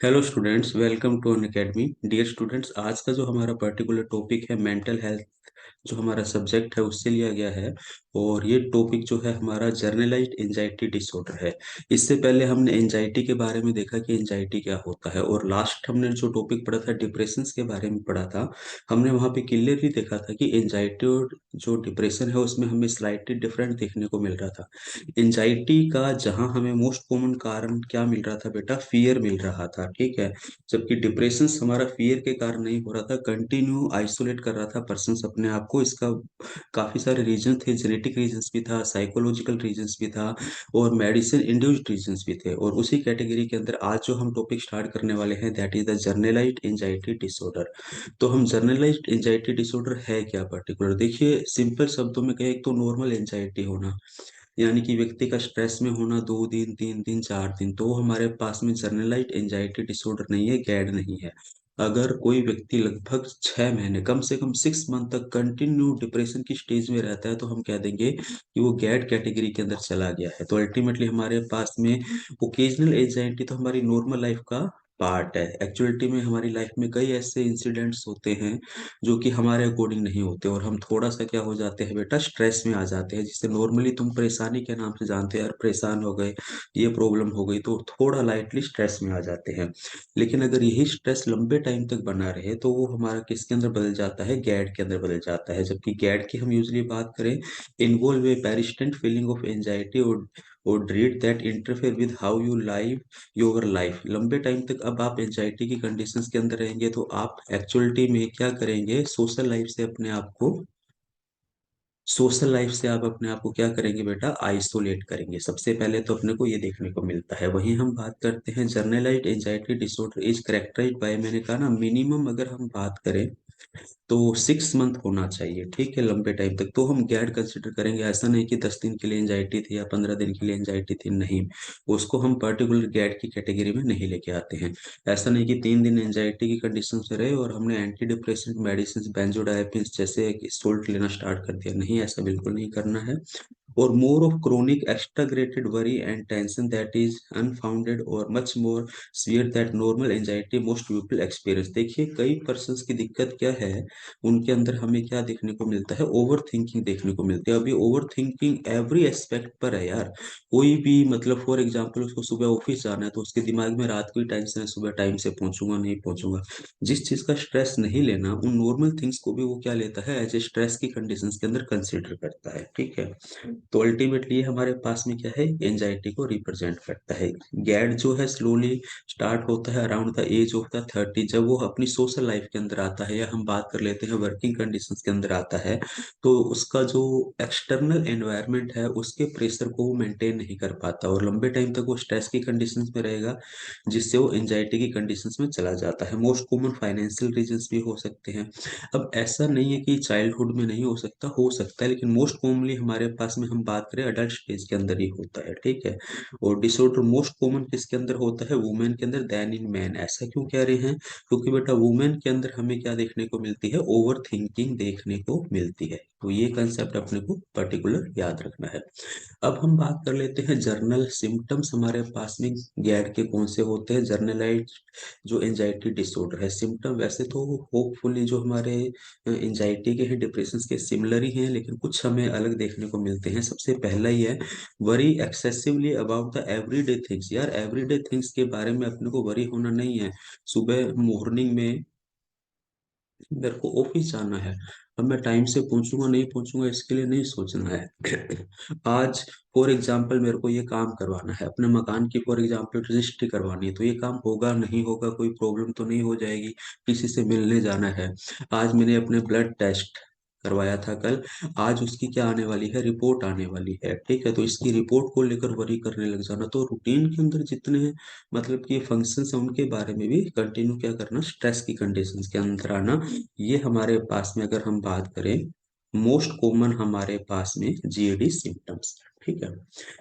Hello students, welcome to Unacademy. Dear students, आज का जो हमारा पर्टिकुलर टॉपिक है मेंटल हेल्थ, जो हमारा सब्जेक्ट है उससे लिया गया है। और ये टॉपिक जो है हमारा जर्नलाइज्ड एंजाइटी डिसऑर्डर है। इससे पहले हमने एंजाइटी के बारे में देखा कि एंजाइटी क्या होता है, और लास्ट हमने जो टॉपिक पढ़ा था डिप्रेशन के बारे में पढ़ा था। हमने वहाँ पे क्लियरली देखा था कि एंजाइटी और जो डिप्रेशन है उसमें हमें स्लाइटली डिफरेंट देखने को मिल रहा था। एंजाइटी का जहां हमें मोस्ट कॉमन कारण क्या मिल रहा था बेटा, फियर मिल रहा था, ठीक है। जबकि डिप्रेशन हमारा फियर के कारण नहीं हो रहा था, कंटिन्यू आइसोलेट कर रहा था पर्सन अपने आप को। इसका काफी सारे रीजन थे, जेनेटिक रीजंस भी था, साइकोलॉजिकल रीजंस भी था, और मेडिसिन इंड्यूस्ड रीजंस भी थे। और उसी कैटेगरी के अंदर आज जो हम टॉपिक स्टार्ट करने वाले हैं that is the generalised anxiety disorder. तो हम जर्नलाइज्ड एंजाइटी डिसऑर्डर है क्या पर्टिकुलर, देखिए सिंपल शब्दों में कहें तो नॉर्मल एंजाइटी होना, यानी कि व्यक्ति का स्ट्रेस में होना 2 दिन 3 दिन 4 दिन, तो वो हमारे पास में जर्नलाइज्ड एंजाइटी डिसऑर्डर नहीं है, गैड नहीं है। अगर कोई व्यक्ति लगभग 6 महीने, कम से कम 6 मंथ तक कंटिन्यू डिप्रेशन की स्टेज में रहता है, तो हम कह देंगे कि वो गैड कैटेगरी के अंदर चला गया है। तो अल्टीमेटली हमारे पास में ओकेजनल एंजाइटी तो हमारी नॉर्मल लाइफ का पार्ट है। एक्चुअलिटी में हमारी लाइफ में कई ऐसे इंसिडेंट्स होते हैं जो कि हमारे अकॉर्डिंग नहीं होते, और हम थोड़ा सा क्या हो जाते हैं बेटा, स्ट्रेस में आ जाते हैं, जिससे नॉर्मली तुम परेशानी के नाम से जानते हैं, यार परेशान हो गए, ये प्रॉब्लम हो गई, तो थोड़ा लाइटली स्ट्रेस में आ जाते हैं। लेकिन अगर यही स्ट्रेस लंबे टाइम तक बना रहे तो वो हमारा किसके अंदर बदल जाता है, गैड के अंदर बदल जाता है। जबकि गैड की हम यूजली बात करें, involve a persistent feeling of anxiety और dread that interfere with how you live your life. लंबे टाइम तक अब आप एंजाइटी की कंडीशंस के अंदर रहेंगे तो आप एक्चुअलिटी में क्या करेंगे, सोशल लाइफ से आप अपने आप को क्या करेंगे बेटा, आइसोलेट करेंगे। सबसे पहले तो अपने को ये देखने को मिलता है। वहीं हम बात करते हैं generalised anxiety disorder is characterised by, मैंने कहा ना मिनिमम अगर हम बात करें तो 6 मंथ होना चाहिए, ठीक है, लंबे टाइम तक तो हम गैड कंसिडर करेंगे। ऐसा नहीं कि 10 दिन के लिए एंजाइटी थी या 15 दिन के लिए एंजाइटी थी, नहीं, उसको हम पर्टिकुलर गैड की कैटेगरी में नहीं लेके आते हैं। ऐसा नहीं कि 3 दिन एंजाइटी की कंडीशन से रहे और हमने एंटी डिप्रेसेंट मेडिसिन बेंजोडायपिन्स जैसे सोल्ट लेना स्टार्ट कर दिया, नहीं, ऐसा बिल्कुल नहीं करना है। और more of chronic exaggerated worry and tension that is unfounded or much more severe that normal anxiety most people experience। देखिए कई पर्सन्स की दिक्कत क्या है, उनके अंदर हमें क्या देखने को मिलता है, ओवर थिंकिंग देखने को मिलती है। अभी ओवर थिंकिंग एवरी एस्पेक्ट पर है यार। कोई भी मतलब फॉर एग्जाम्पल उसको सुबह ऑफिस जाना है तो उसके दिमाग में रात को ही टेंशन है, सुबह टाइम से पहुंचूंगा नहीं पहुंचूंगा। जिस चीज का स्ट्रेस नहीं लेना, उन नॉर्मल थिंग्स को भी वो क्या लेता है, एज ए स्ट्रेस की कंडीशंस के अंदर कंसिडर करता है, ठीक है। तो अल्टीमेटली हमारे पास में क्या है, एंजाइटी को रिप्रेजेंट करता है। गैड जो है स्लोली स्टार्ट होता है around the age of the 30, जब वो अपनी सोशल लाइफ के अंदर आता है, या हम बात कर लेते हैं वर्किंग कंडीशंस के अंदर आता है, तो उसका जो एक्सटर्नल एनवायरनमेंट है उसके प्रेशर को वो मेंटेन नहीं कर पाता, और लंबे टाइम तक वो स्ट्रेस की कंडीशंस में रहेगा, जिससे वो एंजाइटी की कंडीशंस में चला जाता है। मोस्ट कॉमन फाइनेंशियल रीजंस भी हो सकते हैं। अब ऐसा नहीं है कि चाइल्डहुड में नहीं हो सकता है, लेकिन मोस्ट कॉमनली हमारे पास में हम बात करें अडल्ट स्टेज के अंदर ही होता है, ठीक है। और डिसऑर्डर मोस्ट कॉमन किसके अंदर होता है, वुमेन के अंदर देन इन मैन। ऐसा क्यों कह रहे हैं, क्योंकि बेटा वुमेन के अंदर हमें क्या देखने को मिलती है, ओवर थिंकिंग देखने को मिलती है। तो ये कंसेप्ट अपने को पर्टिकुलर याद रखना है। अब हम बात कर लेते हैं जर्नल सिम्टम्स हमारे पास में गैड के कौन से होते हैं। जर्नलाइज जो एंजाइटी डिसऑर्डर है, सिम्टम वैसे तो होपफुली जो हमारे एंजाइटी के हैं, डिप्रेशन के सिमिलर ही हैं, लेकिन कुछ हमें अलग देखने को मिलते हैं। सबसे पहला ही है worry excessively about the everyday things. यार एवरीडे थिंग्स के बारे में अपने को वरी होना नहीं है। सुबह मॉर्निंग में मेरे को ऑफिस जाना है, अब मैं टाइम से पहुंचूंगा नहीं पहुंचूंगा इसके लिए नहीं सोचना है। आज फॉर एग्जाम्पल मेरे को ये काम करवाना है, अपने मकान की फॉर एग्जाम्पल रजिस्ट्री करवानी है, तो ये काम होगा नहीं होगा, कोई प्रॉब्लम तो नहीं हो जाएगी, किसी से मिलने जाना है। आज मैंने अपने ब्लड टेस्ट करवाया था कल, आज उसकी क्या आने वाली है, रिपोर्ट आने वाली है, ठीक है। तो इसकी रिपोर्ट को लेकर वरी करने लग जाना, तो रूटीन के अंदर जितने मतलब कि फंक्शंस हैं उनके बारे में भी कंटिन्यू क्या करना, स्ट्रेस की कंडीशंस के अंदर आना। ये हमारे पास में अगर हम बात करें मोस्ट कॉमन हमारे पास में जीएडी सिम्टम्स, ठीक है।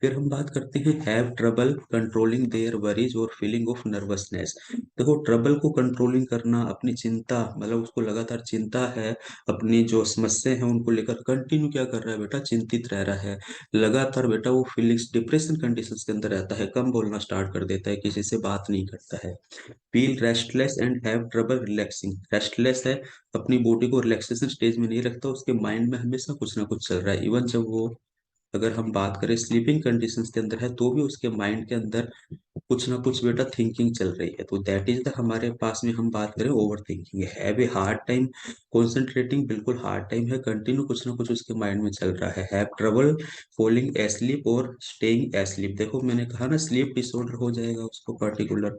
फिर हम बात करते हैं have trouble controlling their worries और फीलिंग ऑफ नर्वसनेस। देखो, ट्रबल को कंट्रोलिंग करना, अपनी चिंता, मतलब उसको लगातार चिंता है, अपनी जो समस्या है उनको लेकर कंटिन्यू क्या कर रहा है बेटा, चिंतित रह रहा है लगातार बेटा। वो फीलिंग्स डिप्रेशन कंडीशंस के अंदर रहता है, कम बोलना स्टार्ट कर देता है, किसी से बात नहीं करता है। Feel restless and have trouble relaxing, restless है, अपनी बॉडी को रिलैक्सेशन स्टेज में नहीं रखता, उसके माइंड में हमेशा कुछ ना कुछ चल रहा है। इवन जब वो, अगर हम बात करें स्लीपिंग कंडीशंस के अंदर है, तो भी उसके माइंड के अंदर कुछ ना कुछ बेटा थिंकिंग चल रही है। तो दैट इज द, हमारे पास में हम बात करें over thinking, have a hard time concentrating, बिल्कुल हार्ड टाइम है, कंटिन्यू कुछ ना कुछ उसके माइंड में चल रहा है। हैव ट्रबल फॉलिंग एस्लीप और स्टेइंग एस्लीप, देखो मैंने कहा ना स्लीप डिसऑर्डर हो जाएगा उसको पर्टिकुलर।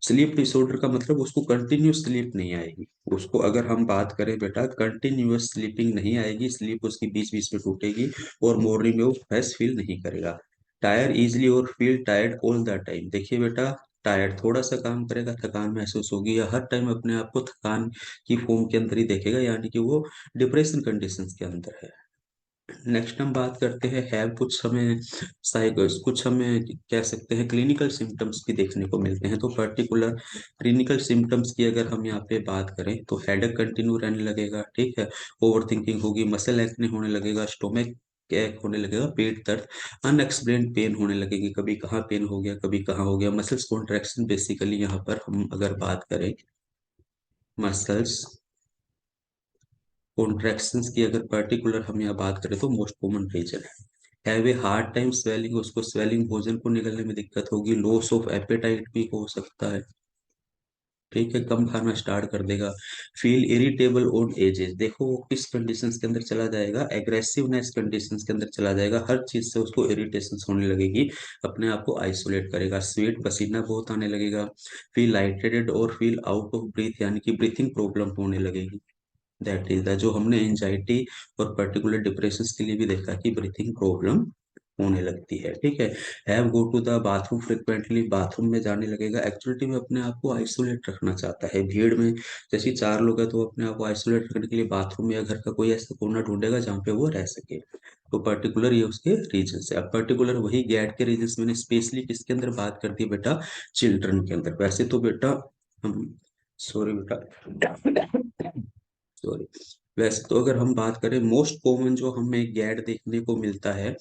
स्लीप डिसऑर्डर का मतलब उसको कंटिन्यूस स्लीप नहीं आएगी। उसको अगर हम बात करें बेटा, कंटिन्यूअस स्लीपिंग नहीं आएगी, स्लीप उसकी बीच बीच में टूटेगी, और मॉर्निंग में वो फ्रेश फील नहीं करेगा। टायर इजली और feel tired all the time, देखिए बेटा, टायर्ड, थोड़ा सा काम करेगा थकान महसूस होगी, या हर टाइम अपने आप को थकान की फॉर्म के अंदर ही देखेगा, यानी कि वो डिप्रेशन कंडीशंस के अंदर है। नेक्स्ट हम बात करते हैं हैव, कुछ हमें साइकोस, कुछ हमें कह सकते हैं क्लिनिकल सिम्टम्स भी देखने को मिलते हैं। तो पर्टिकुलर क्लिनिकल सिम्टम्स की अगर हम यहाँ पे बात करें, तो हेडेक कंटिन्यू रहने लगेगा, ठीक है, ओवर थिंकिंग होगी, मसल एक्ने होने लगेगा, स्टोमक एक होने लगेगा, पेट दर्द, अनएक्सप्लेन्ड पेन होने लगेगी, कभी कहाँ पेन हो गया, कभी कहाँ हो गया, मसल्स कॉन्ट्रैक्शन, बेसिकली यहाँ पर हम अगर बात करें मसल्स कॉन्ट्रैक्शंस की, अगर पर्टिकुलर हम यहाँ बात करें, तो मोस्ट कॉमन रीजन है। Have a hard time swelling, उसको स्वेलिंग, भोजन को निगलने में दिक्कत होगी, लॉस ऑफ एपेटाइट भी हो सकता है, ठीक है, कम खाना स्टार्ट कर देगा। फील इरिटेबल ऑन एजेस, देखो वो किस कंडीशंस के अंदर चला जाएगा, एग्रेसिवनेस कंडीशंस के अंदर चला जाएगा, हर चीज से उसको इरिटेशन होने लगेगी, अपने आप को आइसोलेट करेगा, स्वेट, पसीना बहुत आने लगेगा, फील लाइटेड और फील आउट ऑफ ब्रीथ, यानी कि ब्रीथिंग प्रॉब्लम होने लगेगी। दैट इज द, जो हमने एंजाइटी और पर्टिकुलर डिप्रेशन के लिए भी देखा कि ब्रीथिंग प्रॉब्लम होने लगती है, ठीक है। Have go to the bathroom frequently, bathroom में जाने लगेगा, एक्चुअलिटी में अपने आप को आइसोलेट रखना चाहता है भीड़ में, जैसे चार लोग हैं तो अपने आप को आइसोलेट रखने के लिए बाथरूम या घर का कोई ऐसा कोना ढूंढेगा जहाँ पे वो रह सके। तो पर्टिकुलर ये उसके रीजन है। अब पर्टिकुलर वही गैट के रीजन मैंने स्पेशली किसके अंदर बात कर दी बेटा, चिल्ड्रन के अंदर। वैसे तो बेटा हम, सॉरी बेटा, सॉरी, वैसे तो अगर हम बात करें मोस्ट कॉमन जो हमें गैड देखने को मिलता है,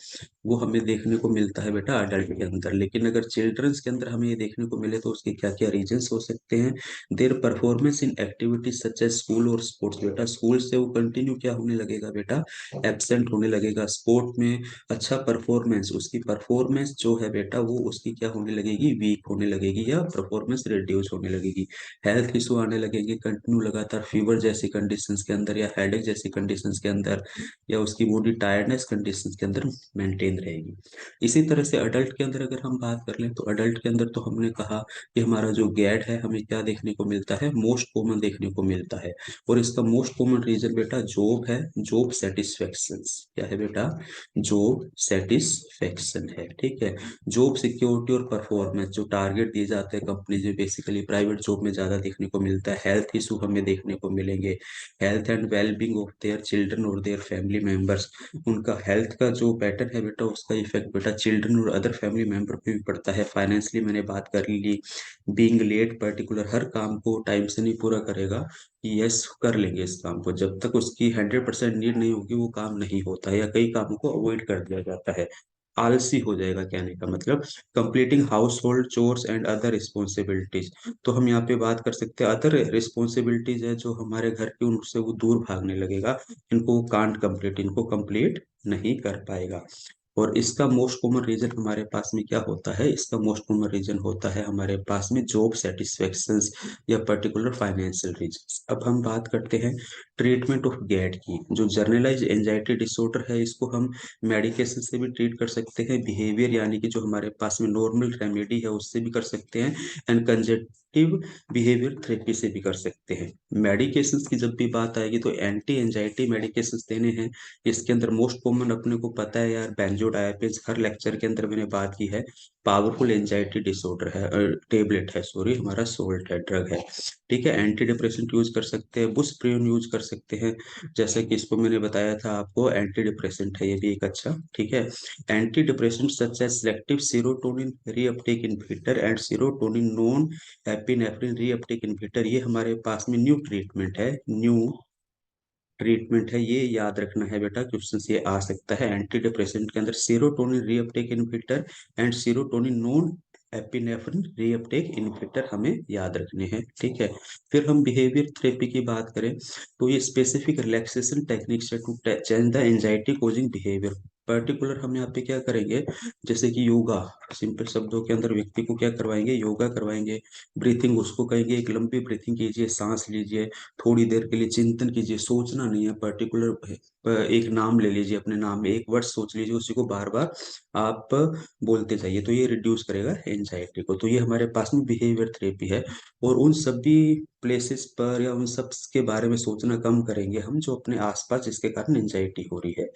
वो हमें देखने को मिलता है बेटा अडल्ट के अंदर, लेकिन अगर चिल्ड्रंस के अंदर हमें ये देखने को मिले तो उसके क्या क्या रीजंस हो सकते हैं। Their performance in activities such as school और स्पोर्ट्स, बेटा स्कूल से वो कंटिन्यू क्या होने लगेगा बेटा, एब्सेंट होने लगेगा, स्पोर्ट में अच्छा परफॉर्मेंस, उसकी परफॉर्मेंस जो है बेटा वो उसकी क्या होने लगेगी, वीक होने लगेगी, या परफॉर्मेंस रिड्यूस होने लगेगी। हेल्थ इशू आने लगेंगे कंटिन्यू लगातार, फीवर जैसी कंडीशंस के अंदर, या हेडेक जैसी कंडीशंस के अंदर, या उसकी बॉडी टायर्डनेस कंडीशंस के अंदर मेंटेन रहेगी। इसी तरह से अडल्ट के अंदर अगर हम बात कर लें, तो अडल्ट के अंदर तो हमने कहा कि हमारा जो गैड है हमें क्या देखने को मिलता है, मोस्ट कॉमन देखने को मिलता है, और इसका मोस्ट कॉमन रीजन बेटा जॉब है, जॉब सेटिस्फेक्शन, क्या है बेटा, जॉब सेटिस्फेक्शन है, ठीक है। जॉब सिक्योरिटी और परफॉर्मेंस, जो टारगेट दिए जाते हैं कंपनी में, बेसिकली प्राइवेट जॉब में ज्यादा देखने को मिलता है। हेल्थ इशू हमें देखने को मिलेंगे, health and wellbeing of their children और देयर फैमिली मेंबर्स, उनका हेल्थ का जो पैटर्न है बेटा, उसका इफेक्ट बेटा चिल्ड्रन और अदर फैमिली मेंबर पे भी पड़ता है। फाइनेंशियली मैंने बात कर ली, बीइंग लेट, पर्टिकुलर हर काम को टाइम से नहीं पूरा करेगा, कि यस कर लेंगे इस काम को, जब तक उसकी 100% नीड नहीं होगी वो काम नहीं होता है, या कई कामों को अवॉइड कर दिया जाता है, आलसी हो जाएगा, कहने का मतलब। Completing house hold chores and other responsibilities, तो हम यहाँ पे बात कर सकते हैं अदर रिस्पॉन्सिबिलिटीज है जो हमारे घर की, उनसे वो दूर भागने लगेगा, इनको कांट कंप्लीट, इनको कंप्लीट नहीं कर पाएगा। और इसका मोस्ट कॉमन रीजन हमारे पास में क्या होता है, इसका मोस्ट कॉमन रीजन होता है हमारे पास में जॉब सेटिस्फेक्शंस, या पर्टिकुलर फाइनेंशियल रीजन। अब हम बात करते हैं ट्रीटमेंट ऑफ गैड की। जो जर्नलाइज एंजाइटी डिसऑर्डर है, इसको हम मेडिकेशन से भी ट्रीट कर सकते हैं, बिहेवियर यानी कि जो हमारे पास में नॉर्मल रेमेडी है उससे भी कर सकते हैं, एंड कंजेक्टिव बिहेवियर थेरेपी से भी कर सकते हैं। मेडिकेशंस की जब भी बात आएगी तो एंटी एंजाइटी मेडिकेशंस देने हैं, इसके अंदर मोस्ट कॉमन अपने को पता है यार, बेंजोडायजेपिन्स हर लेक्चर के अंदर मैंने बात की है। पावरफुल एंजाइटी डिसऑर्डर है, टेबलेट है, सॉरी, हमारा सोल्ट है, ड्रग है। ठीक है, एंटी डिप्रेसेंट यूज कर सकते हैं, बुस्प्रिन यूज कर सकते हैं, जैसे कि इसको मैंने बताया था आपको, एंटी डिप्रेसेंट है ये भी एक अच्छा। ठीक है, anti depressant such as selective serotonin reuptake inhibitor and serotonin non epinephrine reuptake inhibitor, ये हमारे पास में न्यू ट्रीटमेंट है, न्यू ट्रीटमेंट है, ये याद रखना है बेटा, क्वेश्चन ये आ सकता है। एंटी डिप्रेसेंट के अंदर serotonin reuptake inhibitor and serotonin non epinephrine reuptake inhibitor हमें याद रखने हैं। ठीक है, फिर हम बिहेवियर थेरेपी की बात करें तो ये स्पेसिफिक रिलैक्सेशन टेक्निक्स है to change the anxiety causing behaviour. Particular हम यहाँ पे क्या करेंगे, जैसे कि योगा, सिंपल शब्दों के अंदर व्यक्ति को क्या करवाएंगे, योगा करवाएंगे। ब्रीथिंग, उसको कहेंगे एक लंबी ब्रीथिंग कीजिए, सांस लीजिए, थोड़ी देर के लिए चिंतन कीजिए, सोचना नहीं है पर्टिकुलर, एक नाम ले लीजिए, अपने नाम में एक वर्ड सोच लीजिए, उसी को बार बार आप बोलते जाइए, तो ये रिड्यूस करेगा एंजाइटी को। तो ये हमारे पास में बिहेवियर थेरेपी है। और उन सभी प्लेसेस पर या उन सब के बारे में सोचना कम करेंगे हम जो अपने आसपास जिसके कारण एंजाइटी हो रही है।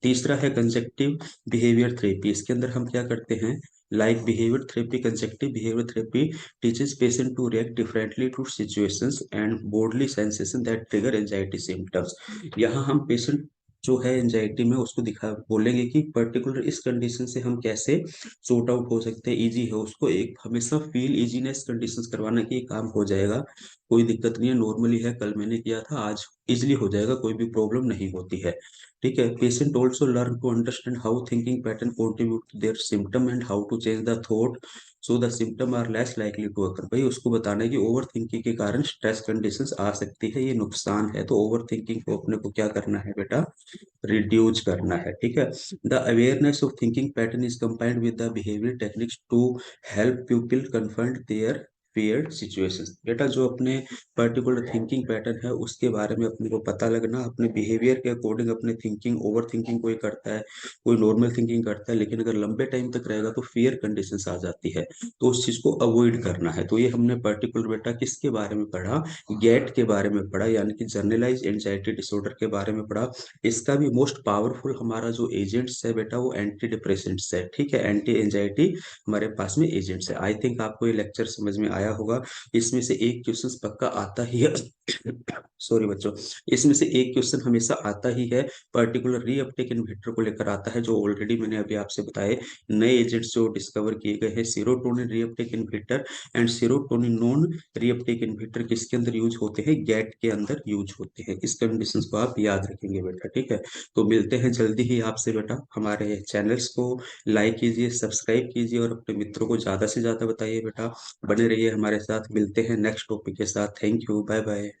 तीसरा है कंस्ट्रक्टिव बिहेवियर थेरेपी। इसके अंदर हम क्या करते हैं, like behaviour therapy, constructive behaviour therapy teaches patient to react differently to situations and bodily sensation that trigger anxiety symptoms. यहाँ हम पेशेंट जो है एंजाइटी में उसको दिखा बोलेंगे कि पर्टिकुलर इस कंडीशन से हम कैसे सॉर्ट आउट हो सकते हैं, इजी है, उसको एक हमेशा फील इजीनेस कंडीशंस करवाना कि ये काम हो जाएगा, कोई दिक्कत नहीं है, नॉर्मली है, कल मैंने किया था, आज इजिली हो जाएगा, कोई भी प्रॉब्लम नहीं होती है। ठीक है, patient also learn to understand how thinking pattern contribute to their symptom and how to change the thought so the symptom are less likely to occur. भाई उसको बताना है कि ओवर थिंकिंग के कारण स्ट्रेस कंडीशंस आ सकती है, ये नुकसान है, तो ओवर थिंकिंग को अपने को क्या करना है बेटा, रिड्यूस करना है। ठीक है, the awareness of thinking pattern is combined with the behaviour techniques to help people confront their feared situations। बेटा जो अपने पर्टिकुलर थिंकिंग पैटर्न है उसके बारे में अपने को पता लगना, अपने बिहेवियर के अकॉर्डिंग अपने थिंकिंग, ओवर थिंकिंग कोई करता है, कोई नॉर्मल थिंकिंग करता है, लेकिन अगर लंबे टाइम तक रहेगा तो फियर कंडीशंस आ जाती है, तो उस चीज को अवॉइड करना है। तो ये हमने पर्टिकुलर बेटा किसके बारे में पढ़ा, गेट के बारे में पढ़ा, यानी कि जनरलाइज एंजाइटी डिसऑर्डर के बारे में पढ़ा। इसका भी मोस्ट पावरफुल हमारा जो एजेंट्स है बेटा वो एंटी डिप्रेसेंट्स है। ठीक है, एंटी एंजाइटी हमारे पास में एजेंट्स है। आई थिंक आपको ये लेक्चर समझ में आया होगा। इसमें से एक क्वेश्चन पक्का आता ही है, सॉरी बच्चों, इसमें से एक क्वेश्चन हमेशा आता ही है, पर्टिकुलर रीअपटेक इनहिबिटर को लेकर आता है, जो ऑलरेडी मैंने अभी आपसे बताए नए एजेंट्स जो डिस्कवर किए गए हैं, serotonin reuptake inhibitor and serotonin non reuptake inhibitor किसके अंदर यूज होते हैं, गैट के अंदर यूज होते हैं। इस कंडीशंस को आप याद रखेंगे बेटा। ठीक है, तो मिलते हैं जल्दी ही आपसे बेटा। हमारे चैनल्स को लाइक कीजिए, सब्सक्राइब कीजिए और अपने मित्रों को ज्यादा से ज्यादा बताइए बेटा। बने रहिए हमारे साथ, मिलते हैं नेक्स्ट टॉपिक के साथ। Thank you, bye bye.